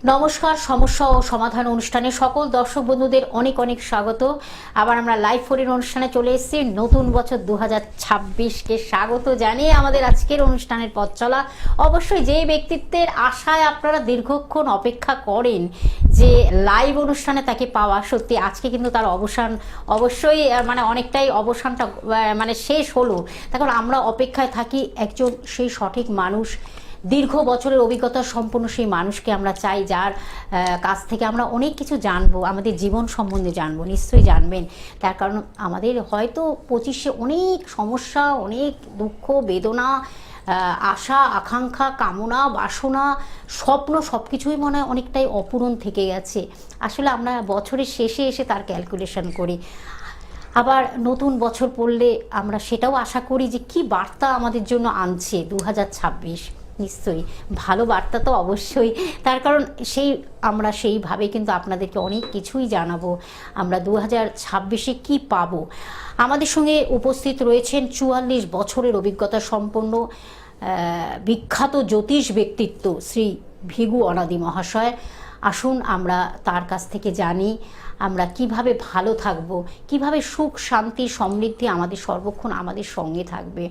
নমস্কার, সমস্যা ও সমাধান অনুষ্ঠানে সকল দর্শক বন্ধুদের অনেক অনেক স্বাগত। আবার আমরা লাইভ ফোনের অনুষ্ঠানে চলে এসেছি। নতুন বছর 2026কে স্বাগত জানিয়ে আমাদের আজকের অনুষ্ঠানের পথ চলা। অবশ্যই যে ব্যক্তিত্বের আশায় আপনারা দীর্ঘক্ষণ অপেক্ষা করেন যে লাইভ অনুষ্ঠানে তাকে পাওয়া, সত্যি আজকে কিন্তু তার অবসান অবশ্যই অনেকটাই অবসানটা শেষ হলো। তখন আমরা অপেক্ষায় থাকি একজন সেই সঠিক মানুষ, দীর্ঘ বছরের অভিজ্ঞতা সম্পন্ন সেই মানুষকে আমরা চাই, যার কাছ থেকে আমরা অনেক কিছু জানবো, আমাদের জীবন সম্বন্ধে জানবো। নিশ্চয়ই জানবেন, তার কারণ আমাদের হয়তো 25-এ অনেক সমস্যা, অনেক দুঃখ বেদনা, আশা আকাঙ্ক্ষা, কামনা বাসনা, স্বপ্ন সব কিছুই মনে হয় অনেকটাই অপূরণ থেকে গেছে। আসলে আমরা বছরের শেষে এসে তার ক্যালকুলেশন করি। আবার নতুন বছর পড়লে আমরা সেটাও আশা করি যে কি বার্তা আমাদের জন্য আনছে 2026। নিশ্চয়ই ভালো বার্তা তো অবশ্যই, তার কারণ আমরা সেইভাবে কিন্তু আপনাদেরকে অনেক কিছুই জানাবো। আমরা 2026-এ কী পাবো। আমাদের সঙ্গে উপস্থিত রয়েছেন 44 বছরের অভিজ্ঞতা সম্পন্ন বিখ্যাত জ্যোতিষ ব্যক্তিত্ব শ্রী ভিগু অনাদি মহাশয়। আসুন আমরা তার কাছ থেকে জানি আমরা কিভাবে ভালো থাকবো, কিভাবে সুখ শান্তি সমৃদ্ধি আমাদের সর্বক্ষণ আমাদের সঙ্গে থাকবে,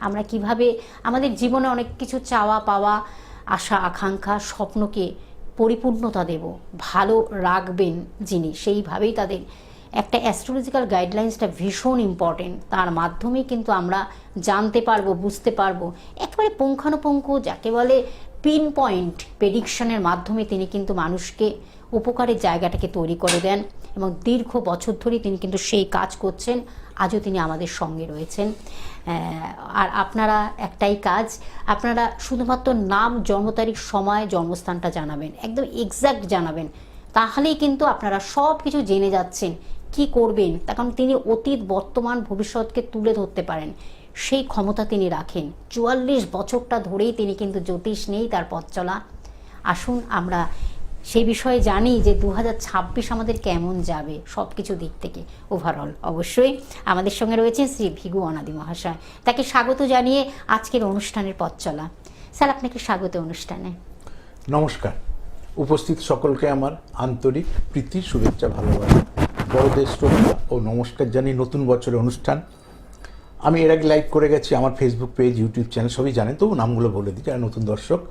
আমরা কিভাবে আমাদের জীবনে অনেক কিছু চাওয়া পাওয়া, আশা আকাঙ্ক্ষা স্বপ্নকে পরিপূর্ণতা দেব, ভালো রাখবেন যিনি, সেইভাবেই তাদের একটা অ্যাস্ট্রোলজিক্যাল গাইডলাইন্সটা ভীষণ ইম্পর্টেন্ট। তার মাধ্যমেই কিন্তু আমরা জানতে পারবো, বুঝতে পারবো একেবারে পুঙ্খানুপুঙ্খ, যাকে বলে পিন পয়েন্ট প্রেডিকশনের মাধ্যমে তিনি কিন্তু মানুষকে উপকারের জায়গাটাকে তৈরি করে দেন এবং দীর্ঘ বছর ধরে তিনি কিন্তু সেই কাজ করছেন। আজও তিনি আমাদের সঙ্গে রয়েছেন। আর আপনারা একটাই কাজ, আপনারা শুধুমাত্র নাম, জন্ম তারিখ, সময়, জন্মস্থানটা জানাবেন, একদম এক্স্যাক্ট জানাবেন, তাহলেই কিন্তু আপনারা সব কিছু জেনে যাচ্ছেন কি করবেন। তার কারণ তিনি অতীত বর্তমান ভবিষ্যৎকে তুলে ধরতে পারেন, সেই ক্ষমতা তিনি রাখেন। 44 বছরটা ধরেই তিনি কিন্তু জ্যোতিষ নেই তার পথ চলা। আসুন আমরা সেই বিষয়ে জানি যে 2026 আমাদের কেমন যাবে সব কিছু দিক থেকে ওভারঅল। অবশ্যই আমাদের সঙ্গে রয়েছেন শ্রী ভিগু অনাদি মহাশয়, তাকে স্বাগত জানিয়ে আজকের অনুষ্ঠানের পথ চলা। স্যার, আপনাকে স্বাগত অনুষ্ঠানে। নমস্কার। উপস্থিত সকলকে আমার আন্তরিক প্রীতি, শুভেচ্ছা, ভালোবাসা, বড়দের শ্রদ্ধা ও নমস্কার জানিয়ে নতুন বছরের অনুষ্ঠান আমি এর আগে লাইভ করে গেছি। আমার ফেসবুক পেজ, ইউটিউব চ্যানেল সবই জানেন, তবু নামগুলো বলে দিই যারা নতুন দর্শক।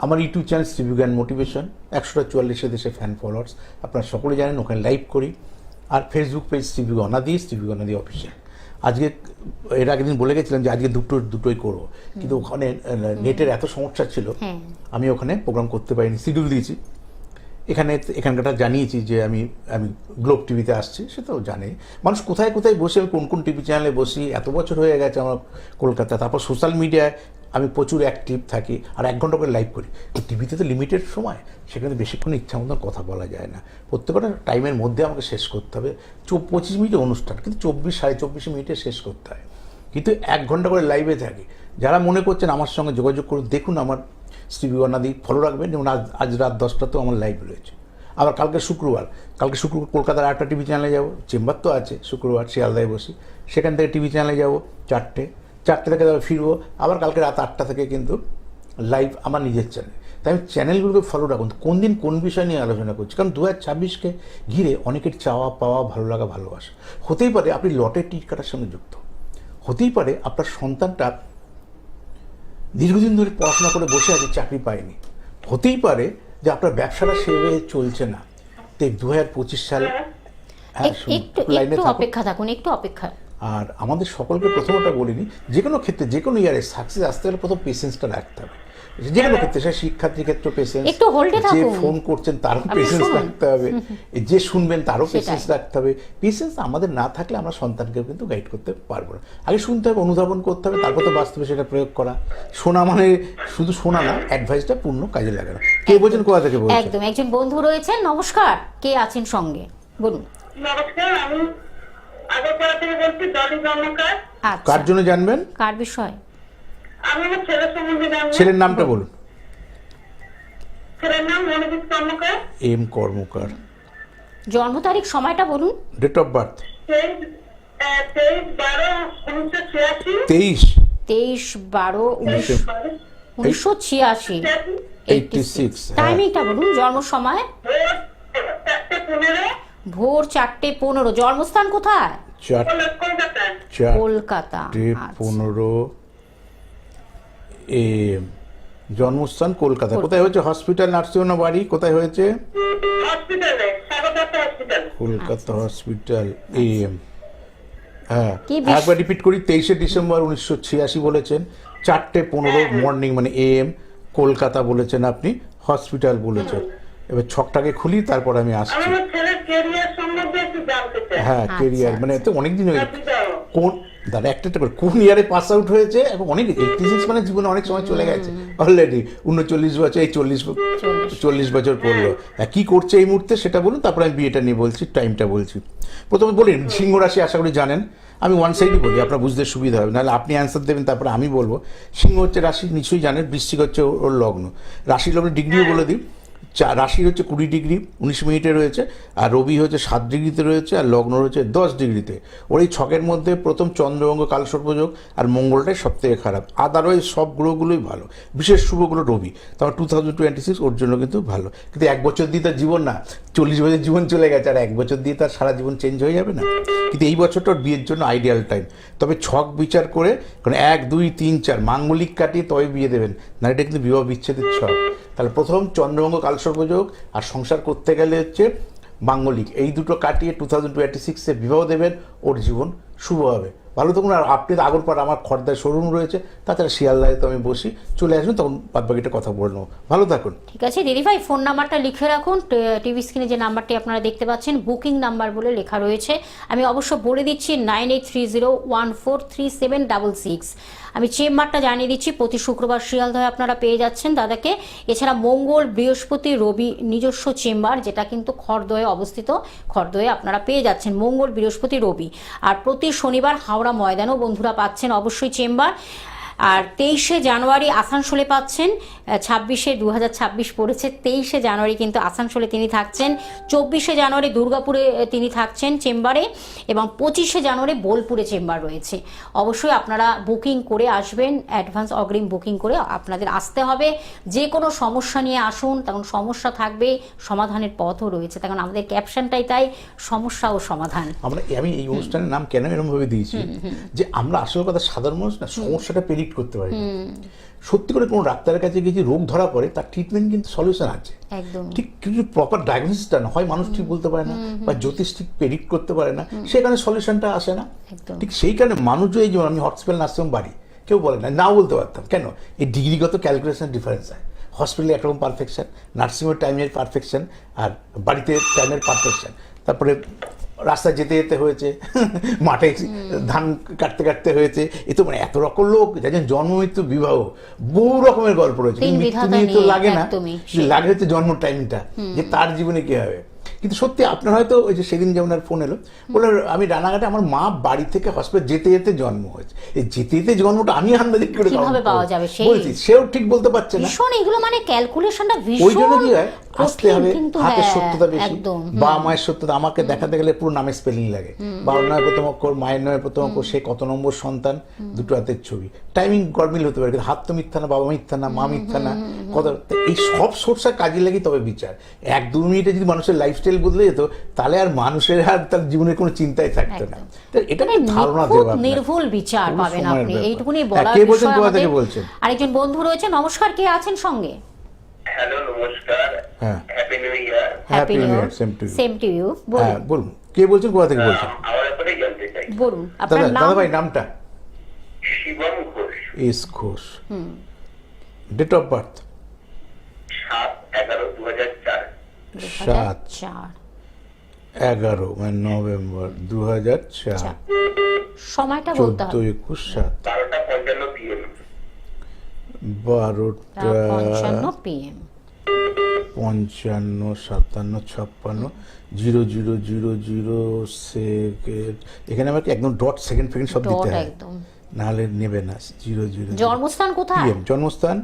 আমার ইউটিউব চ্যানেল শ্রী ভিগু অ্যান্ড মোটিভেশন, 144 দেশে ফ্যান ফলোয়ার্স, আপনারা সকলে জানেন, ওখানে লাইভ করি। আর ফেসবুক পেজ শ্রী ভিগু অনাদি অফিসিয়াল। আজকে এর আগের দিন বলে গেছিলাম যে আজকে দুটোই করবো, কিন্তু ওখানে নেটের এত সমস্যা ছিল আমি ওখানে প্রোগ্রাম করতে পারিনি। শিডিউল দিয়েছি, এখানকারটা জানিয়েছি যে আমি গ্লোব টিভিতে আসছি, সেটাও জানে মানুষ কোথায় কোথায় বসে, কোন কোন টিভি চ্যানেলে বসি। এত বছর হয়ে গেছে আমার কলকাতা। তারপর সোশ্যাল মিডিয়ায় আমি প্রচুর অ্যাক্টিভ থাকি আর 1 ঘন্টা করে লাইভ করি। টিভিতে তো লিমিটেড সময়, সেখানে বেশিক্ষণ ইচ্ছা মতন কথা বলা যায় না। প্রত্যেকটা টাইমের মধ্যে আমাকে শেষ করতে হবে। 25 মিনিটের অনুষ্ঠান, কিন্তু 24-24.5 মিনিটে শেষ করতে হয়। কিন্তু 1 ঘন্টা করে লাইভে থাকি। যারা মনে করছেন আমার সঙ্গে যোগাযোগ করুন, দেখুন আমার শ্রী ভিগু অনাদি ফলো রাখবেন। যেমন আজ রাত 10টাতেও আমার লাইভ রয়েছে। আবার কালকে শুক্রবার কলকাতার 8টা টিভি চ্যানেলে যাব, চেম্বার তো আছে, শুক্রবার শিয়ালদায় বসি, সেখান থেকে টিভি চ্যানেলে যাব 4টে থেকে ফিরবো। আবার কালকে রাত 8টা থেকে কিন্তু লাইভ আমার নিজের চ্যানেল। তাই আমি চ্যানেলগুলোকে ফলো রাখুন, কোন দিন কোন বিষয় নিয়ে আলোচনা করছি। কারণ 2026কে ঘিরে অনেকের চাওয়া পাওয়া, ভালো লাগা, ভালোবাসা। হতেই পারে আপনি লটের টিকিট কাটার সঙ্গে যুক্ত, হতেই পারে আপনার সন্তানটা দীর্ঘদিন ধরে পড়াশোনা করে বসে আছে, চাকরি পায়নি, হতেই পারে যে আপনার ব্যবসাটা সেভাবে চলছে না। তো 2025 সাল একটু অপেক্ষা থাকুন, একটু অপেক্ষা। আর আমাদের সকলকে প্রথমটা বলিনি, যে কোনো ক্ষেত্রে, যে কোনো ইয়ারে সাকসেস আসতে গেলে প্রথম পেশেন্সটা রাখতে হবে। যে কোনো ক্ষেত্রে, সে শিক্ষার্থীর ক্ষেত্রে পেশেন্স, যে ফোন করছেন তারও পেশেন্স রাখতে হবে, যে শুনবেন তারও পেশেন্স রাখতে হবে। পেশেন্স আমাদের না থাকলে আমরা সন্তানকেও কিন্তু গাইড করতে পারবো না। আগে শুনতে হবে, অনুধাবন করতে হবে, তারপর তো বাস্তবে সেটা প্রয়োগ করা। শোনা মানে শুধু শোনা না, অ্যাডভাইসটা পূর্ণ কাজে লাগে না। কে বলছেন, কোথা থেকে বলছেন? একদম একজন বন্ধু রয়েছেন। নমস্কার, কে আছেন সঙ্গে বলুন। নমস্কার, আমি আগরপাড়া থেকে বলছি, ডলি কর্মকার। কার জন্য জানবেন? কার বিষয়? আমি আমার ছেলের সম্বন্ধে জানবো। ছেলের নামটা বলুন। ছেলের নাম মনোজিৎ কর্মকার। এম কর্মকার। জন্ম তারিখ, সময়টা বলুন। Date of birth 23/12/1986। 23/12/1986। 86 টাইমিংটা বলুন, জন্ম সময় ভোর 4:15 ভোর 4:15। জন্মস্থান কোথায়? কলকাতা। কলকাতা। 4:15 AM। জন্মস্থান কলকাতা। কোথায় হয়েছে? হসপিটাল, নার্সিংহোম না বাড়ি? কোথায় হয়েছে? হসপিটালে, স্বাগতাত্মা হসপিটাল। Kolkata hospital AM। হ্যাঁ, কি বিশ- একবার রিপিট করি। 23শে ডিসেম্বর 1986 বলেছেন, 4:15 মর্নিং মানে AM। কলকাতা বলেছেন আপনি, হসপিটাল বলেছেন। এবার ছকটাকে খুলি, তারপর আমি আসছি। আমার ছেলের ক্যারিয়ার সম্বন্ধে একটু জানতে চাই। হ্যাঁ, কেরিয়ার মানে তো অনেকদিন হয়ে গেছে। হসপিটাল। কোন দাদা একটা একটা করে কোন ইয়ারে পাস আউট হয়েছে? এখন অনেক 86 মানে জীবনে অনেক সময় চলে গেছে অলরেডি। 39 বছর, এই 40 বছর পড়লো। হ্যাঁ, কি করছে এই মুহূর্তে সেটা বলুন, তারপর আমি বিয়েটা নিয়ে বলছি, টাইমটা বলছি। প্রথমে বলিন সিংহ রাশি, আশা করি জানেন। আমি ওয়ান সাইডই বলি, আপনার বুঝতে সুবিধা হবে, নাহলে আপনি অ্যান্সার দেবেন, তারপরে আমি বলবো। সিংহ হচ্ছে রাশি, নিশ্চয়ই জানেন। বৃশ্চিক হচ্ছে ওর লগ্ন। রাশি লগ্ন ডিগ্রিও বলে দিই। রাশির হচ্ছে 20 ডিগ্রি 19 মিনিটে রয়েছে, আর রবি হচ্ছে 7 ডিগ্রিতে রয়েছে, আর লগ্ন রয়েছে 10 ডিগ্রিতে। ওর এই ছকের মধ্যে প্রথম চন্দ্রবঙ্গ কালসর্পযোগ আর মঙ্গলটাই সব থেকে খারাপ। আদারওয়াইজ সব গ্রহগুলোই ভালো, বিশেষ শুভগুলো রবি। তারপর 2026 ওর জন্য কিন্তু ভালো। কিন্তু 1 বছর দিয়ে তার জীবন না, 40 বছর জীবন চলে গেছে, আর 1 বছর দিয়ে তার সারা জীবন চেঞ্জ হয়ে যাবে না। কিন্তু এই বছরটা ওর বিয়ের জন্য আইডিয়াল টাইম। তবে ছক বিচার করে, কারণ 1 2 3 4 মাঙ্গলিক কাটিয়ে তবে বিয়ে দেবেন, না এটা কিন্তু বিবাহ বিচ্ছেদের ছক। তাহলে প্রথম চন্দ্রবঙ্গ কালসর্পযোগ, আর সংসার করতে গেলে হচ্ছে মাঙ্গলিক, এই দুটো কাটিয়ে 2026-এ বিবাহ দেবেন, ওর জীবন শুভ হবে। ভালো থাকুন। আর আপনি তো আগরপাড়া, আমার খড়দায় শোরুম রয়েছে, তাছাড়া শিয়ালদায় তো আমি বসি, চলে আসবেন, তখন বাদবাকিটা কথা বলে নেবো। ভালো থাকুন। ঠিক আছে দিদিভাই, ফোন নাম্বারটা লিখে রাখুন। টিভি স্ক্রিনে যে নাম্বারটি আপনারা দেখতে পাচ্ছেন, বুকিং নাম্বার বলে লেখা রয়েছে। আমি অবশ্য বলে দিচ্ছি 9830143766। আমি চেম্বারটা জানিয়ে দিচ্ছি, প্রতি শুক্রবার শিয়ালদায় আপনারা পেয়ে যাচ্ছেন দাদাকে। এছাড়া মঙ্গল, বৃহস্পতি, রবি নিজস্ব চেম্বার, যেটা কিন্তু খড়দয়ে অবস্থিত। খড়দয়ে আপনারা পেয়ে যাচ্ছেন মঙ্গল, বৃহস্পতি, রবি। আর প্রতি শনিবার হাওড়া ময়দানেও বন্ধুরা পাচ্ছেন অবশ্যই চেম্বার। আর 23শে জানুয়ারি আসানসোলে পাচ্ছেন। 2026 পড়েছে, 23শে জানুয়ারি কিন্তু আসানসোলে তিনি থাকছেন। 24শে জানুয়ারি দুর্গাপুরে তিনি থাকছেন চেম্বারে, এবং 25শে জানুয়ারি বোলপুরে চেম্বার রয়েছে। অবশ্যই আপনারা বুকিং করে আসবেন, অ্যাডভান্স অগ্রিম বুকিং করে আপনাদের আসতে হবে। যে কোনো সমস্যা নিয়ে আসুন, তখন সমস্যা থাকবে, সমাধানের পথও রয়েছে। তখন আমাদের ক্যাপশনটাই তাই, সমস্যা ও সমাধান। আমি এই অনুষ্ঠানের নাম কেন এরকম ভাবে দিয়েছি, যে আমরা আসল কথা সাধারণ মানুষ না সমস্যাটা প্রেডিক্ট করতে পারি না। সত্যি করে কোনো ডাক্তারের কাছে গিয়ে রোগ ধরা পড়ে, তার ট্রিটমেন্ট কিন্তু সলিউশন আছে, একদম ঠিক কিন্তু প্রপার ডায়াগনোসিসটা না হয়, মানুষ ঠিক বলতে পারে না, বা জ্যোতিষ ঠিক প্রেডিক্ট করতে পারে না, সেখানে সলিউশনটা আসে না। একদম ঠিক সেই কারণে মানুষ এই যেমন আমি হসপিটাল নার্সিংহোম বাড়ি, কেউ বলে না, নাও বলতে পারতাম, কেন? এই ডিগ্রিগত ক্যালকুলেশন ডিফারেন্স হয়। হসপিটালে একরকম পারফেকশন, নার্সিংহোমের টাইমের পারফেকশন, আর বাড়িতে টাইমের পারফেকশন। তারপরে রাস্তায় যেতে যেতে হয়েছে, মাঠে ধান কাটতে কাটতে হয়েছে, এ তো মানে এত রকম লোক যাদের জন্ম মৃত্যু বিবাহ বহু রকমের গল্প রয়েছে। মৃত্যু নিয়ে তো লাগে না, লাগে হচ্ছে জন্ম টাইমটা, যে তার জীবনে কি হবে। কিন্তু সত্যি আপনার হয়তো ওই যে সেদিন যেমন আর ফোন এলো, বলে আমি রানাঘাটে, আমার মা বাড়ি থেকে হসপিটাল যেতে যেতে জন্ম হয়েছে। এই যেতে যেতে জন্মটা আমি আন্দাজিত করে কিভাবে পাওয়া যাবে সেই বলছি, সেও ঠিক বলতে পারছে না। ভীষণ এগুলো মানে ক্যালকুলেশনটা ওই জন্য ভীষণ কি হয়, আসতে হবে, হাতের সত্যতা বেশি, একদম বাবা মায়ের সত্যতা। আমাকে দেখাতে গেলে পুরো নামের স্পেলিং লাগে, বাবার নামে প্রথম অক্ষর, মায়ের নামে প্রথম অক্ষর, সে কত নম্বর সন্তান, দুটো হাতের ছবি। টাইমিং গরমিল হতে পারে, কিন্তু হাত তো মিথ্যা না, বাবা মিথ্যা না, মা মিথ্যা না, কত। এই সব সোর্সের কাজে লাগে তবে বিচার। 1-2 মিনিটে যদি মানুষের লাইফস্টাইল বদলে যেত, তাহলে আর মানুষের আর তার জীবনের কোনো চিন্তাই থাকতো না। এটা ধারণা দেওয়া, নির্ভুল বিচার পাবেন আপনি, এইটুকুনি বলার কে বলছেন, বিষয় কোথা থেকে আমাদের। বলছেন? আরেকজন বন্ধু রয়েছে, নমস্কার, কে আছেন সঙ্গে? হ্যালো, নমস্কার। হ্যাঁ, happy new year. Happy new year, same to you. হ্যাঁ, বলুন কে বলছেন, কোথা থেকে বলছেন? আমার ব্যাপারে জানতে চাই। বলুন আপনার নাম। দাদা ভাই নামটা? Shivam Ghosh. S Ghosh. Date of birth? 7/11/2004। 7/11 মানে নভেম্বর 2004। সময়টা বলতে হবে। 14-21-7। 12:55 PM। 12:55 PM। 55 57 56 0000 সেকেন্ড। এখানে আমাকে একদম ডট সেকেন্ড ফেকেন্ড সব দিতে হয়, নাহলে নেবে না। 00। জন্মস্থান কোথায়? PM। জন্মস্থান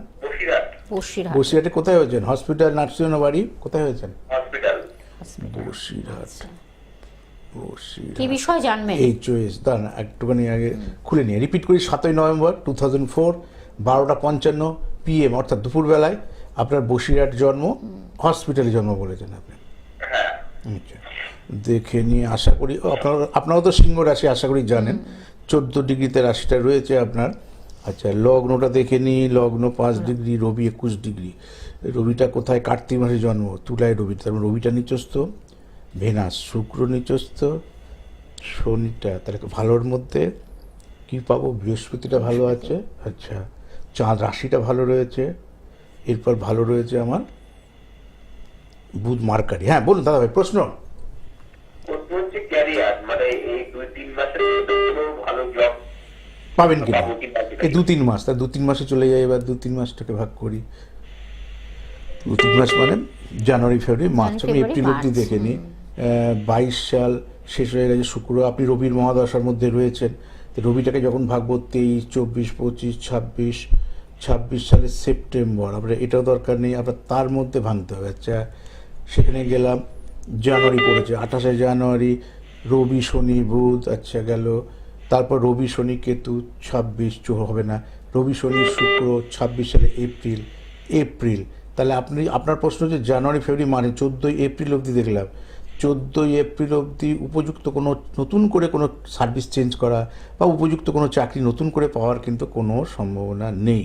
বসিরহাট। বসিরহাটে কোথায় হয়েছেন? হসপিটাল, নার্সিংহোম বাড়ি? কোথায় হয়েছেন? হসপিটাল। বসিরহাট। কি বিষয় জানবেন? এই চয়েস দাঁড়ান একটুখানি আগে খুলে নিয়ে রিপিট করি। 7 নভেম্বর 2004 12:55 PM, অর্থাৎ দুপুরবেলায় আপনার বসিরহাট জন্ম, হসপিটালে জন্ম বলেছেন আপনি। হ্যাঁ। আচ্ছা, দেখে নিয়ে আশা করি আপনারাও তো সিংহ রাশি আশা করি জানেন, 14 ডিগ্রিতে রাশিটা রয়েছে আপনার। আচ্ছা, লগ্নটা দেখে নিই, লগ্ন 5 ডিগ্রি, রবি 21 ডিগ্রি। রবিটা কোথায়? কার্তিক মাসে জন্ম, তুলায় রবি, তার মানে রবিটা নিচস্থ, ভেনাস শুক্র নিচস্থ, শনিটা তাহলে ভালোর মধ্যে কি পাবো? বৃহস্পতিটা ভালো আছে। আচ্ছা, চাঁদ রাশিটা ভালো রয়েছে, এরপর ভালো রয়েছে আমার বুধ মার্কারি। হ্যাঁ বলুন দাদা ভাই, প্রশ্ন। হচ্ছে ক্যারিয়ার, মানে এই 2-3 মাসের মধ্যে কোনো ভালো জব পাবেন কিনা পাবো কিনা সেটা। এই 2-3 মাস, তা 2-3 মাসে চলে যায়। এবার 2-3 মাসটাকে ভাগ করি, 2-3 মাস মানে জানুয়ারি ফেব্রুয়ারি মার্চ। আমি ফেব্রুয়ারি, এপ্রিল অব্দি মার্চ। দেখে নিই। 22 সাল শেষ হয়ে গেছে, শুক্র আপনি রবির মহাদশার মধ্যে রয়েছেন। তো রবিটাকে যখন ভাগবো 23, 24, 25, 26 সালের সেপ্টেম্বর, আপনার এটাও দরকার নেই, আপনার তার মধ্যে ভাঙতে হবে। আচ্ছা, সেখানে গেলাম, জানুয়ারি পড়েছে, 28শে জানুয়ারি রবি শনি বুধ। আচ্ছা গেল, তারপর রবি শনি কেতু 26 হবে না, রবি শনি শুক্র 26 সালে এপ্রিল। তাহলে আপনার প্রশ্ন হচ্ছে জানুয়ারি ফেব্রুয়ারি মানে 14ই এপ্রিল অবধি দেখলাম। 14ই এপ্রিল অবধি উপযুক্ত কোনো নতুন করে কোনো সার্ভিস চেঞ্জ করা বা উপযুক্ত কোনো চাকরি নতুন করে পাওয়ার কিন্তু কোনো সম্ভাবনা নেই।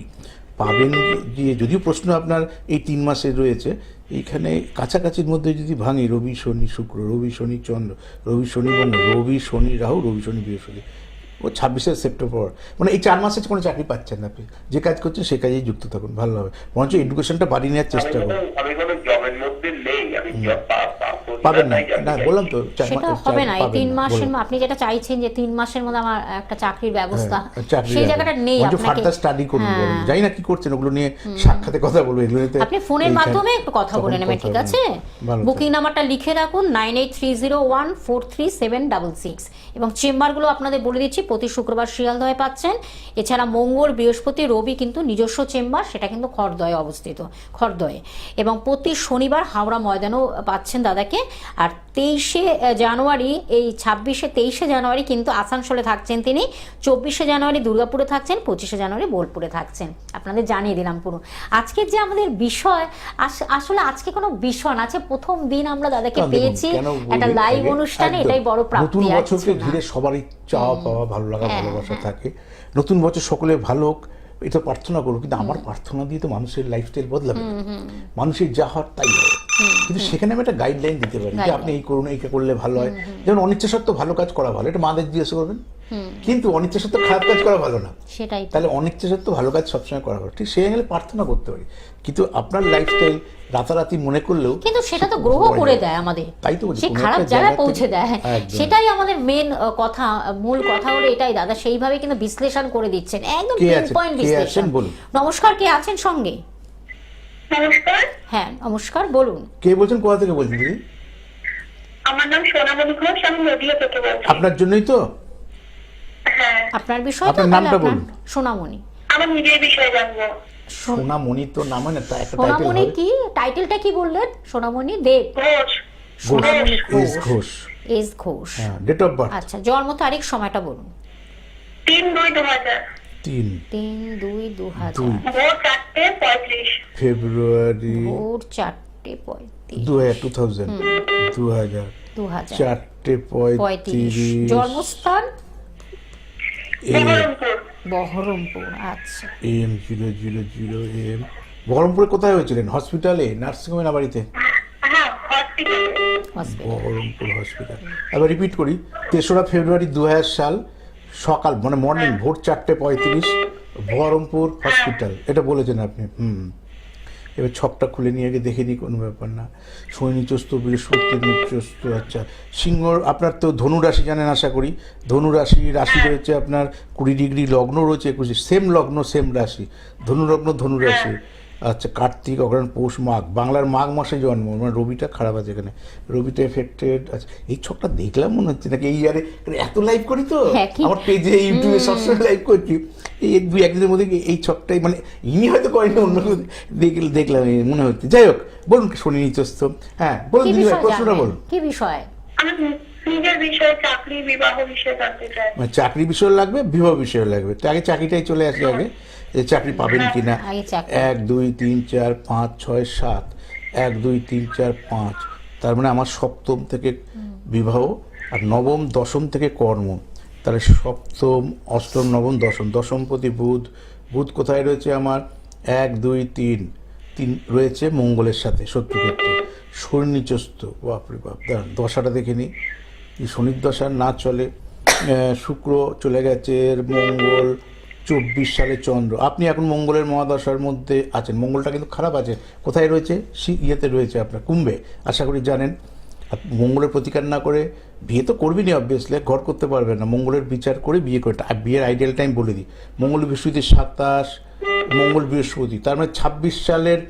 পাবেন গিয়ে, যদিও প্রশ্ন আপনার এই 3 মাসে রয়েছে, এইখানে কাছাকাছির মধ্যে যদি ভাঙি, রবি শনি শুক্র, রবি শনি চন্দ্র, রবি শনি মঙ্গল, রবি শনি রাহু, রবি শনি বৃহস্পতি, ও 26শে সেপ্টেম্বর, মানে এই 4 মাসে কোনো চাকরি পাচ্ছেন না আপনি। যে কাজ করছেন সে কাজেই যুক্ত থাকুন, ভালো হবে। বরঞ্চ এডুকেশনটা বাড়িয়ে নেওয়ার চেষ্টা করুন। আমি কোনো জবের মধ্যে নেই, আমি জব পাবেন না, না বললাম তো, সেটা হবে না। এই 3 মাসের বলুন। আপনি যেটা চাইছেন যে 3 মাসের মধ্যে আমার একটা চাকরির ব্যবস্থা, চাকরি সেই জায়গাটা নেই। আপনাকে ফার্দার স্টাডি করুন, হ্যাঁ। জানি না কি করছেন, ওগুলো নিয়ে সাক্ষাতে কথা বলবো, এগুলো নিয়ে আপনি ফোনের মাধ্যমে একটু কথা বলে নেবেন, ঠিক আছে? বুকিং নাম্বারটা লিখে রাখুন 9830143766, এবং চেম্বারগুলো আপনাদের বলে দিচ্ছি, প্রতি শুক্রবার শিয়ালদহে পাচ্ছেন। এছাড়া মঙ্গল বৃহস্পতি রবি কিন্তু নিজস্ব চেম্বার, সেটা কিন্তু খড়দহে অবস্থিত, খড়দহে। এবং প্রতি শনিবার হাওড়া ময়দানেও পাচ্ছেন দাদাকে। আর 23শে জানুয়ারি, এই 23শে জানুয়ারি কিন্তু আসানসোলে থাকছেন তিনি, 24শে জানুয়ারি দুর্গাপুরে থাকছেন, 25শে জানুয়ারি বোলপুরে থাকছেন। আপনাদের জানিয়ে দিলাম পুরো। আজকের যে আমাদের বিষয়, আসলে আজকে কোনো বিষয় না, আছে প্রথম দিন আমরা দাদাকে পেয়েছি একটা লাইভ অনুষ্ঠানে, এটাই বড় প্রাপ্তি। নতুন বছরকে ঘিরে সবারই চাওয়া পাওয়া, ভালো লাগা, ভালোবাসা থাকে। নতুন বছর সকলে ভালো হোক, এটা প্রার্থনা করবো, কিন্তু আমার প্রার্থনা দিয়ে তো মানুষের লাইফস্টাইল বদলাবে না। মানুষের যা হওয়ার তাই হবে, কিন্তু সেখানে আমি একটা গাইডলাইন দিতে পারি যে আপনি এই করুন, এইটা করলে ভালো হয়। যেমন অনিচ্ছা সত্ত্বেও ভালো কাজ করা ভালো, এটা মাদের জিজ্ঞেস করবেন, কিন্তু অনিচ্ছা সত্ত্বেও খারাপ কাজ করা ভালো না। সেটাই। তাহলে অনিচ্ছা সত্ত্বেও ভালো কাজ সবসময় করা ভালো, ঠিক সেই গেলে প্রার্থনা করতে পারি। কিন্তু আপনার লাইফস্টাইল রাতারাতি মনে করলেও, কিন্তু সেটা তো গ্রহ করে দেয় আমাদের, তাই তো বলছি, সে কোনো খারাপ একটা জায়গায় জায়গা পৌঁছে থেকে- দেয়। একদম। সেটাই আমাদের মেন কথা, মূল কথা হলো এটাই। দাদা সেইভাবে কিন্তু বিশ্লেষণ করে দিচ্ছেন, একদম কে পিন আছেন? পয়েন্ট কে বিশ্লেষণ। আছেন বলুন। নমস্কার, কে আছেন সঙ্গে? নমস্কার, হ্যাঁ নমস্কার, বলুন। কে বলছেন, কোথা থেকে বলছেন দিদি? আমার নাম সোনামণি ঘোষ, আমি নদিয়া থেকে বলছি। আপনার জন্যই তো। হ্যাঁ, আপনার বিষয় তো, আপনার তাহলে নামটা আপনার বলুন। সোনামণি। আমার নিজের বিষয়ে জানবো। সোনামণি তো নাম হয় না, তা একটা টাইটেল সোনামণি হবে। কি টাইটেলটা কি বললেন? সোনামণি দেব, ঘোষ। সোনামণি এস ঘোষ, ঘোষ। এস ঘোষ। হ্যাঁ, ডেট অফ বার্থ আচ্ছা, জন্ম তারিখ সময়টা বলুন। 3-2-2000, 3-2-2000, ভোর 4:35। ফেব্রুয়ারি ভোর 4:35, 2000 2000, 4:35। জন্মস্থান বহরমপুর। বহরমপুর। আচ্ছা, AM 000 AM। বহরমপুরে কোথায় হয়েছিলেন? হসপিটালে, নার্সিংহোমে না বাড়িতে? হ্যাঁ, হসপিটালে। হসপিটাল। বহরমপুর হসপিটাল। এবার রিপিট করি, 3রা ফেব্রুয়ারি 2000 সাল, সকাল মানে মর্নিং ভোর 4:35, বহরমপুর হসপিটাল, এটা বলেছেন আপনি। এবার ছকটা খুলে নিয়ে গিয়ে দেখে নিই, কোনো ব্যাপার না। শনি নিচস্থ, বৃহস্পতি নিচস্থ। আচ্ছা, সিংহ, আপনার তো ধনু রাশি জানেন আশা করি। ধনু রাশি রয়েছে আপনার 20 ডিগ্রি, লগ্ন রয়েছে 21, সেম লগ্ন সেম রাশি, ধনু লগ্ন ধনু রাশি। আচ্ছা, কার্তিক অগ্রহায়ণ পৌষ মাঘ, বাংলার মাঘ মাসে জন্ম, মানে রবিটা খারাপ আছে এখানে, রবিটা এফেক্টেড। আচ্ছা, এই ছকটা দেখলাম মনে হচ্ছে নাকি এই ইয়ারে এত লাইভ করি তো, হ্যাঁ, কি? আমার পেজে ইউটিউবে সবসময় লাইভ করছি, এই 2-1 দিনের মধ্যে এই ছকটাই, মানে ইনি হয়তো করেনি, অন্য দেখলাম মনে হচ্ছে। যাই হোক, বলুন শনি নিচস্থ। হ্যাঁ বলুন কি দিদি ভাই, বিষয় প্রশ্নটা জানবেন? বলুন। কি বিষয়? আমি নিজের বিষয়ে, চাকরি, বিবাহ বিষয়ে জানতে চাই। মানে চাকরি বিষয় লাগবে, বিবাহ বিষয় লাগবে, তো আগে চাকরিটাই চলে আসে আগে। যে চাকরি পাবেন কিনা। আগে চাকরি। 1 2 3 4 5 6 7, 1 2 3 4 5, তার মানে আমার সপ্তম থেকে বিবাহ, আর নবম দশম থেকে কর্ম, তাহলে সপ্তম অষ্টম নবম দশম, দশমপতি বুধ, বুধ কোথায় রয়েছে আমার 1 2 3 3 রয়েছে মঙ্গলের সাথে শত্রুক্ষেত্রে, শনি নিচস্থ, বাপরে বাপ, দাঁড়ান দশাটা দেখে নিই, এই শনির দশা না চলে, শুক্র চলে গেছে, মঙ্গল 24 সালে চন্দ্র, আপনি এখন মঙ্গলের মহাদশার মধ্যে আছেন, মঙ্গলটা কিন্তু খারাপ আছে, কোথায় রয়েছে ইয়েতে রয়েছে আপনার কুম্ভে, আশা করি জানেন। মঙ্গলের প্রতিকার না করে বিয়ে তো করবেনই অবভিয়াসলি, ঘর করতে পারবেন না, মঙ্গলের বিচার করে বিয়ে করে, আর বিয়ের আইডিয়াল টাইম বলে দিই, মঙ্গল বৃহস্পতি 27, মঙ্গল বৃহস্পতি, তার মানে 26 সালের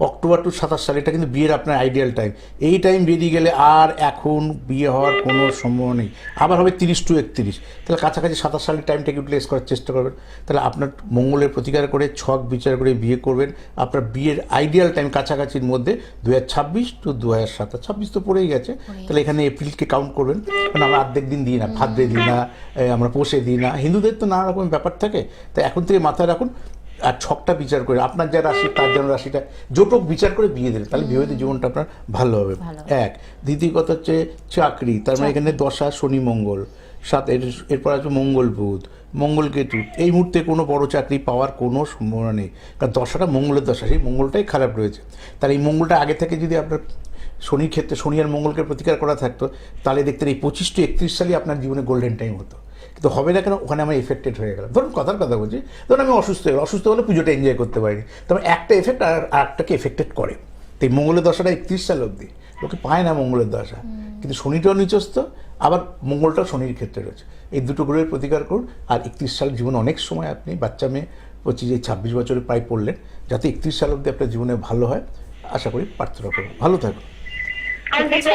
অক্টোবর টু 27 সাল, এটা কিন্তু বিয়ের আপনার আইডিয়াল টাইম। এই টাইম বেরিয়ে গেলে আর এখন বিয়ে হওয়ার কোনো সম্ভাবনা নেই, আবার হবে 30 টু 31, তাহলে কাছাকাছি 27 সালের টাইমটাকে ইউটিলাইজ করার চেষ্টা করবেন, তাহলে আপনার মঙ্গলের প্রতিকার করে ছক বিচার করে বিয়ে করবেন, আপনার বিয়ের আইডিয়াল টাইম কাছাকাছির মধ্যে 2026 টু 2027, 26 তো পড়েই গেছে, তাহলে এখানে এপ্রিলকে কাউন্ট করবেন, কারণ আমরা অর্ধেক দিন দিই না, ভাদ্রে দিই না, আমরা পৌষে দিই না, হিন্দুদের তো নানা রকম ব্যাপার থাকে, তাই এখন থেকে মাথায় রাখুন, আর ছকটা বিচার করে আপনার যা রাশি তার যেন রাশিটা জোটক বিচার করে বিয়ে দিলে, তাহলে বিবাহিত জীবনটা আপনার ভালো হবে। এক, দ্বিতীয় কথা হচ্ছে চাকরি, তার মানে এখানে দশা শনি মঙ্গল, এরপর আছে মঙ্গল বুধ, মঙ্গল কেতু, এই মুহূর্তে কোনো বড় চাকরি পাওয়ার কোনো সম্ভাবনা নেই, কারণ দশাটা মঙ্গলের দশা, সেই মঙ্গলটাই খারাপ রয়েছে, তাহলে এই মঙ্গলটা আগে থেকে যদি আপনার শনির ক্ষেত্রে শনি আর মঙ্গলকে প্রতিকার করা থাকতো, তাহলে দেখতেন এই 25 টু 31 সালই আপনার জীবনে গোল্ডেন টাইম হতো, কিন্তু হবে না কেন, ওখানে আমি এফেক্টেড হয়ে গেলাম, ধরুন কথার কথা বলছি, ধরুন আমি অসুস্থ হলে পুজোটা এনজয় করতে পারিনি, তবে একটা এফেক্ট আর একটাকে এফেক্টেড করে, তো এই মঙ্গলের দশাটা 31 সাল অবধি লোকে পায় না মঙ্গলের দশা, কিন্তু শনিটাও নিচস্থ, আবার মঙ্গলটাও শনির ক্ষেত্রে রয়েছে, এই দুটো গ্রহের প্রতিকার করুন, আর 31 সাল জীবন অনেক সময় আপনি বাচ্চা মেয়ে 26 বছরে প্রায় পড়লেন, যাতে 31 সাল অবধি আপনার জীবনে ভালো হয়, আশা করি প্রার্থনা করুন, ভালো থাকুন। ঠিক আছে,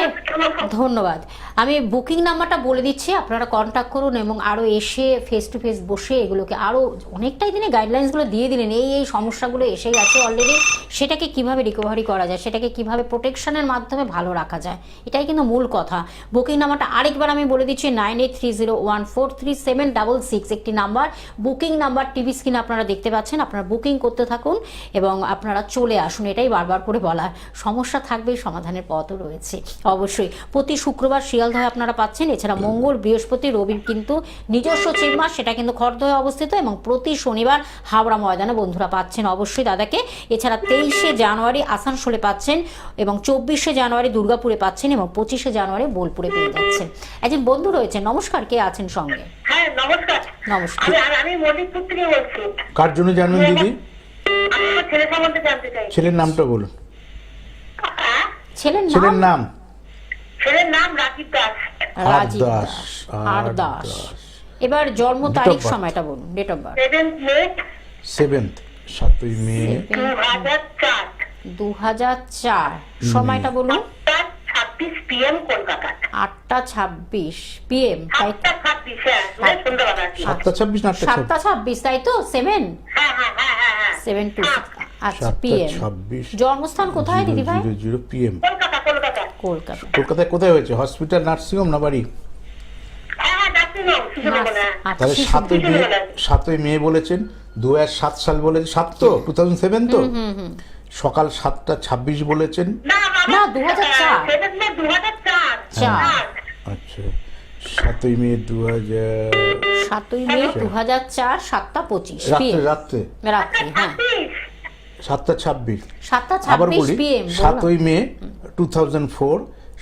ধন্যবাদ। আমি বুকিং নাম্বারটা বলে দিচ্ছি, আপনারা কন্ট্যাক্ট করুন এবং আরও এসে ফেস টু ফেস বসে এগুলোকে আরও অনেকটাই দিনে গাইডলাইন্সগুলো দিয়ে দিলেন, এই সমস্যাগুলো এসে গেছে অলরেডি, সেটাকে কিভাবে রিকভারি করা যায়, সেটাকে কিভাবে প্রোটেকশনের মাধ্যমে ভালো রাখা যায়, এটাই কিন্তু মূল কথা। বুকিং নাম্বারটা আরেকবার আমি বলে দিচ্ছি, 9830143766, একটি নাম্বার, বুকিং নাম্বার টিভি স্ক্রিনে আপনারা দেখতে পাচ্ছেন, আপনারা বুকিং করতে থাকুন এবং আপনারা চলে আসুন, এটাই বারবার করে বলা, সমস্যা থাকবে সমাধানের পথও রয়েছে অবশ্যই। প্রতি শুক্রবার শিয়ালদহে আপনারা পাচ্ছেন, এছাড়া মঙ্গল বৃহস্পতি রবির কিন্তু নিজস্ব চেম্বার, সেটা কিন্তু খড়দহে অবস্থিত, এবং প্রতি শনিবার হাওড়া ময়দানে বন্ধুরা পাচ্ছেন অবশ্যই দাদাকে, এছাড়া 23শে জানুয়ারি আসানসোলে পাচ্ছেন, এবং 24শে জানুয়ারি দুর্গাপুরে পাচ্ছেন, এবং 25শে জানুয়ারি বোলপুরে পেয়ে যাচ্ছেন। একজন বন্ধু রয়েছেন, নমস্কার, কে আছেন সঙ্গে? হ্যাঁ নমস্কার। নমস্কার। আমি মল্লিকপুর থেকে বলছি। কার জন্য জানবেন দিদি? আমি আমার ছেলে সম্বন্ধে জানতে চাই। ছেলের নামটা বলুন। ছেলের নাম? ছেলের নাম রাজীব দাস। রাজীব দাস, আর দাস। এবার জন্ম তারিখ সময়টা বলুন, ডেট অফ বার্থ। 7th 7ই মে 2004। সময়টা বলুন। 8:26 PM কলকাতা। 8:26 PM, তাই? 8:26, হ্যাঁ, সন্ধ্যাবেলা। 7:26 না 7:26, তাই তো? 7 হ্যাঁ হ্যাঁ হ্যাঁ হ্যাঁ 7 to 6, আচ্ছা PM। 7:26 জন্মস্থান কোথায় দিদি ভাই? 00 PM। কলকাতা কলকাতা। কলকাতা। কলকাতায় কোথায় হয়েছে? হসপিটাল, নার্সিং হোম না বাড়ি? হ্যাঁ হ্যাঁ ডাক্তার নাম শিশুমঙ্গলে। তাহলে 7ই মে বলেছেন, 2007 সাল বলেছেন, 7 তো 2007 তো, সকাল 7:26 বলেছেন। না না, 2004। 2004। আচ্ছা, 7ই মে 7ই মে 2004, 7:25 রাত্রে হ্যাঁ 7:26। 7:26 আবার বলি, PM। 7ই মে 2004,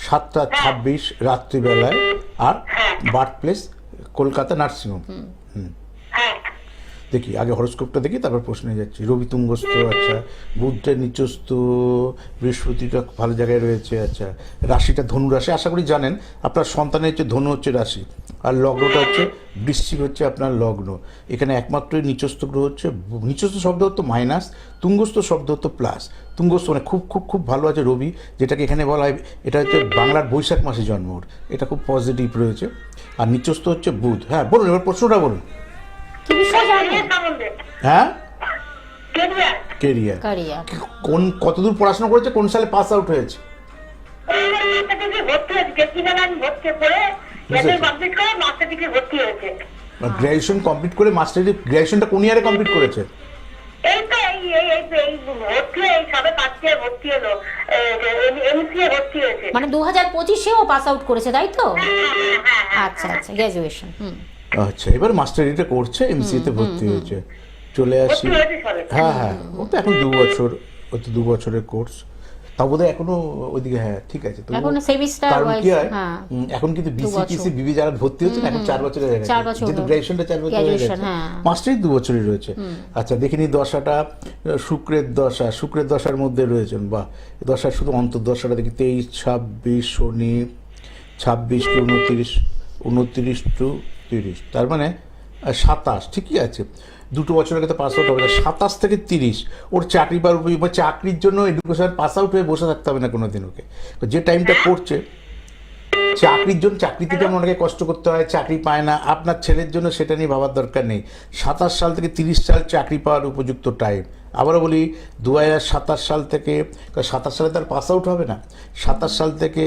7:26 রাত্রিবেলায়, আর birth place Kolkata, nursing home. দেখি আগে হরস্কোপটা দেখি, তারপর প্রশ্নে যাচ্ছি। রবি তুঙ্গস্থ, আচ্ছা, বুধটা নিচস্থ, বৃহস্পতিটা ভালো জায়গায় রয়েছে, আচ্ছা, রাশিটা ধনু রাশি, আশা করি জানেন, আপনার সন্তানের হচ্ছে ধনু হচ্ছে রাশি, আর লগ্নটা হচ্ছে বৃশ্চিক হচ্ছে আপনার লগ্ন। এখানে একমাত্র নিচস্থ গ্রহ হচ্ছে, নিচস্থ শব্দ হতো মাইনাস, তুঙ্গস্থ শব্দ হতো প্লাস। তুঙ্গস্থ মানে খুব খুব খুব ভালো আছে রবি, যেটাকে এখানে বলা হয়, এটা হচ্ছে বাংলার বৈশাখ মাসে জন্ম, এটা খুব পজিটিভ রয়েছে। আর নিচস্থ হচ্ছে বুধ। হ্যাঁ বলুন, এবার প্রশ্নটা বলুন। কি বিষয় জানেন? হ্যাঁ, কেরিয়ার। কেরিয়ার। ক্যারিয়ার। কতদূর পড়াশোনা করেছে, কোন সালে পাস আউট হয়েছে? গ্র্যাজুয়েশন কমপ্লিট করে মাস্টার ডিগ্রি, গ্র্যাজুয়েশনটা কোন ইয়ারে কমপ্লিট করেছে? এই তো এই ভর্তি এই সবে ফার্স্ট ইয়ার ভর্তি হলো, এমসিএ ভর্তি হয়েছে। মানে 2025-এও পাস আউট করেছে তাই তো? হ্যাঁ। আচ্ছা গ্রাজুয়েশন। আচ্ছা, এবার মাস্টারিটা করছে, এমসিএতে ভর্তি হয়েছে। চলে আসি। ভর্তি হয়েছে সবে। হ্যাঁ, ও তো এখন 2 বছর, ও তো 2 বছরের কোর্স। তা বোধহয় এখনো ওইদিকে, হ্যাঁ ঠিক আছে। তো এখন সেমিস্টার কারণ কি হয়, হ্যাঁ এখন কিন্তু বিসিপিসি বিবি যারা ভর্তি হচ্ছে না, এখন 4 বছরের হয়ে গেছে। 4 বছর যেহেতু গ্রাজুয়েশনটা 4 বছর হয়ে গেছে, মাস্টারি 2 বছরই রয়েছে। আচ্ছা, দেখিনি দশাটা শুক্রের দশা, শুক্রের দশার মধ্যে রয়েছেন। বা দশার শুধু অন্তর্দশাটা দেখি 23, 26 শনি, 26 টু 29, 29 টু 30, তার মানে 27, ঠিকই আছে। 2 বছর আগে তো পাস আউট হবে না। 27 থেকে 30 ওর চাকরি পাওয়ার উপযোগী, বা চাকরির জন্য এডুকেশন পাস আউট হয়ে বসে থাকতে হবে না কোনোদিন ওকে। যে টাইমটা পড়ছে চাকরির জন্য, চাকরিতে যেমন অনেকে কষ্ট করতে হয়, চাকরি পায় না, আপনার ছেলের জন্য সেটা নিয়ে ভাবার দরকার নেই। 27 সাল থেকে 30 সাল চাকরি পাওয়ার উপযুক্ত টাইম। আবারও বলি, 2027 সাল থেকে, 27 সালে তার পাস আউট হবে না, 27 সাল থেকে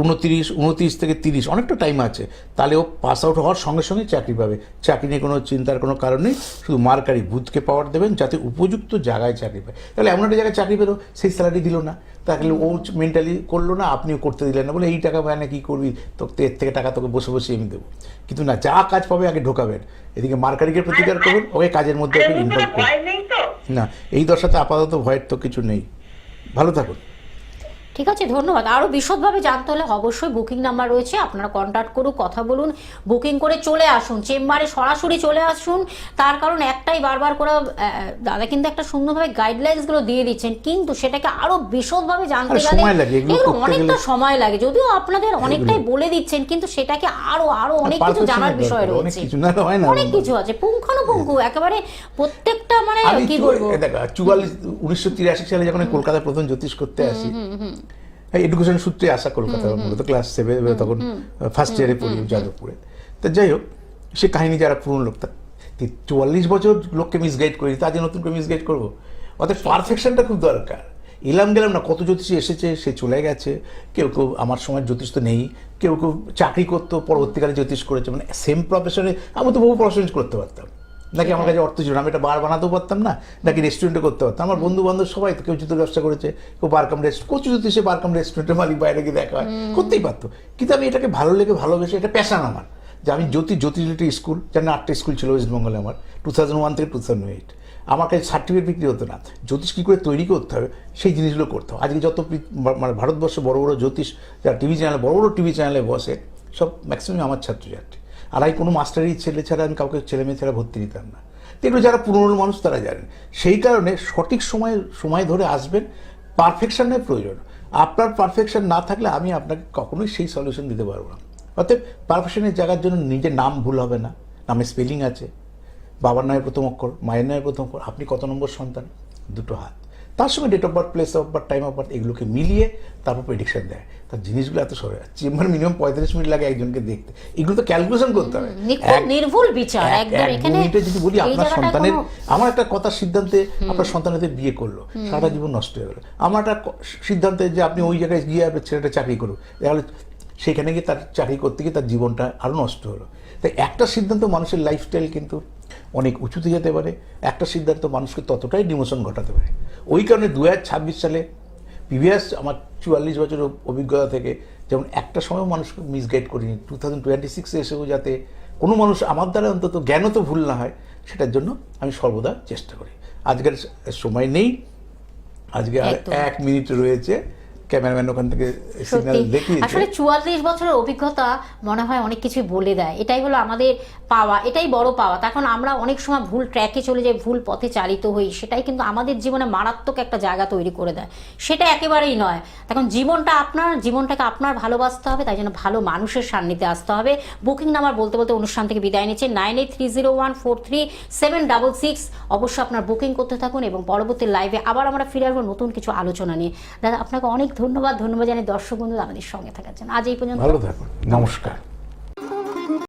29 থেকে 30 অনেকটা টাইম আছে। তাহলে ও পাস আউট হওয়ার সঙ্গে সঙ্গে চাকরি পাবে। চাকরি নিয়ে কোনো চিন্তার কোনো কারণ নেই। শুধু মার্কারি বুথকে পাওয়ার দেবেন যাতে উপযুক্ত জায়গায় চাকরি পায়। তাহলে এমন একটা জায়গায় চাকরি পেলো, সেই স্যালারি দিল না, তাহলে ও মেন্টালি করলো না, আপনিও করতে দিলেন না, বলে এই টাকা পায় না, কী করবি, তোকে এর থেকে টাকা তোকে বসে বসে আমি দেবো। কিন্তু না, যা কাজ পাবে আগে ঢোকাবেন। এদিকে মার্কারিকে প্রতিকার করবেন, ওকে কাজের মধ্যে ওকে ইনভলভ করবেন। ভয় নেই তো? না, এই দশাতে আপাতত ভয়ের তো কিছু নেই। ভালো থাকুন। ঠিক আছে, ধন্যবাদ। আরও বিশদভাবে জানতে হলে অবশ্যই বুকিং নাম্বার রয়েছে, আপনারা কন্ট্যাক্ট করুন, কথা বলুন, বুকিং করে চলে আসুন, চেম্বারে সরাসরি চলে আসুন। তার কারণ একটাই, বারবার করে দাদা কিন্তু একটা সুন্দরভাবে গাইডলাইন্সগুলো দিয়ে দিচ্ছেন, কিন্তু সেটাকে আরও বিশদভাবে জানতে গেলে এগুলো অনেকটা সময় লাগে। যদিও আপনাদের অনেকটাই বলে দিচ্ছেন, কিন্তু সেটাকে আরও অনেক কিছু জানার বিষয় রয়েছে, অনেক কিছু আছে, পুঙ্খানুপুঙ্খ একেবারে প্রত্যেকটা, মানে কি বলবো। 1983 সালে যখন কলকাতায় প্রথম জ্যোতিষ করতে আসি, এডুকেশন সূত্রে আসা কলকাতা, মূলত ক্লাস 7, তখন ফার্স্ট ইয়ারে পড়ি যাদবপুরে। তা যাই হোক, সে কাহিনী যারা পুরনো লোক, 44 বছর লোককে মিসগাইড করি, তার যে নতুন করে মিসগাইড করবো। অর্থাৎ পারফেকশনটা খুব দরকার। এলাম গেলাম না, কত জ্যোতিষী এসেছে, সে চলে গেছে। কেউ আমার সময় জ্যোতিষ তো নেই, কেউ চাকরি করতো, পরবর্তীকালে জ্যোতিষ করেছে। মানে সেম প্রফেশনে আমি তো বহু প্রফেশন করতে পারতাম, নাকি আমার কাছে অর্থ ছিল না, আমি একটা বার বানাতেও পারতাম না, নাকি রেস্টুরেন্টে করতে পারতাম। আমার বন্ধু বান্ধব সবাই তো, কেউ জুতোর ব্যবসা করেছে, কেউ বারকাম রেস্টুরেন্ট, কচু জ্যোতিষে বারকাম রেস্টুরেন্টের মালিক বাইরে গিয়ে দেখা হয়, করতেই পারতো। কিন্তু আমি এটাকে ভালো লেগে ভালোবেসে, এটা প্যাশন আমার, যে আমি জ্যোতিষ রিলেটেড স্কুল, যেন 8টা স্কুল ছিল ওয়েস্টবেঙ্গলে আমার, 2001 থেকে 2008। আমার কাছে সার্টিফিকেট বিক্রি হতো না, জ্যোতিষ কী করে তৈরি করতে হবে সেই জিনিসগুলো করতে হবে। আজকে যত মানে ভারতবর্ষে বড় বড় জ্যোতিষ যারা টিভি চ্যানেলে, বড় বড় টিভি চ্যানেলে বসে, সব ম্যাক্সিমাম আমার ছাত্রছাত্রী। আর আমি কোনো মাস্টারি ছেলে ছাড়া, আমি কাউকে ছেলে মেয়ে ছাড়া ভর্তি নিতাম না। এগুলো যারা পুরনো মানুষ তারা জানেন। সেই কারণে সঠিক সময় ধরে আসবেন। পারফেকশনের প্রয়োজন। আপনার পারফেকশন না থাকলে আমি আপনাকে কখনোই সেই সলিউশন দিতে পারবো না। অতএব পারফেকশনের জায়গার জন্য নিজের নাম ভুল হবে না, নামে স্পেলিং আছে, বাবার নামের প্রথম অক্ষর, মায়ের নামের প্রথম অক্ষর, আপনি কত নম্বর সন্তান, 2টো হাত, তার সঙ্গে date of birth, place of birth, time of birth, এগুলোকে মিলিয়ে তারপর প্রেডিকশন দেয়। তার জিনিসগুলো এত সরে যাচ্ছে, চেম্বার মিনিমাম 35 মিনিট লাগে একজনকে দেখতে। এগুলো তো ক্যালকুলেশন করতে হবে, নির্ভুল বিচার একদম। এখানে যদি বলি আপনার সন্তানের, আমার একটা কথার সিদ্ধান্তে আপনার সন্তানের বিয়ে করলো, সারা জীবন নষ্ট হয়ে গেল। আমার একটা সিদ্ধান্তে যে আপনি ওই জায়গায় গিয়ে আপনার ছেলেটা চাকরি করুন, তাহলে সেখানে গিয়ে তার চাকরি করতে গিয়ে তার জীবনটা আরও নষ্ট হলো। তাই একটা সিদ্ধান্ত মানুষের লাইফস্টাইল কিন্তু অনেক উঁচুতে যেতে পারে, একটা সিদ্ধান্ত মানুষকে ততটাই ডিমোশন ঘটাতে পারে। ওই কারণে 2026 সালে প্রিভিয়াস আমার 44 বছরের অভিজ্ঞতা থেকে, যেমন একটা সময় মানুষকে মিসগাইড করিনি, 2026-এ এসেও যাতে কোনো মানুষ আমার দ্বারা অন্তত জ্ঞানও তো ভুল না হয়, সেটার জন্য আমি সর্বদা চেষ্টা করি। আজকের সময় নেই, আজকে আর 1 মিনিট রয়েছে। ক্যামেরাম্যান ওখান থেকে সিগন্যাল দেখিয়েছে। আসলে 44 বছরের অভিজ্ঞতা মনে হয় অনেক কিছু বলে দেয়। এটাই হলো আমাদের পাওয়া, এটাই বড় পাওয়া। তখন আমরা অনেক সময় ভুল ট্র্যাকে চলে যাই, ভুল পথে চালিত হই, সেটাই কিন্তু আমাদের জীবনে মারাত্মক একটা জায়গা তৈরি করে দেয়। সেটা একেবারেই নয়। তখন জীবনটাকে আপনার ভালোবাসতে হবে, তাই জন্য ভালো মানুষের সান্নিধ্যে আসতে হবে। বুকিং নাম্বার বলতে বলতে অনুষ্ঠান থেকে বিদায় নিচ্ছে, 9830143766। অবশ্যই আপনার বুকিং করতে থাকুন এবং পরবর্তী লাইভে আবার আমরা ফিরে আসবো নতুন কিছু আলোচনা নিয়ে। দাদা, আপনাকে অনেক ধন্যবাদ জানাই দর্শক বন্ধু আমাদের সঙ্গে থাকার জন্য। আজ এই পর্যন্ত, ভালো থাকুন, নমস্কার।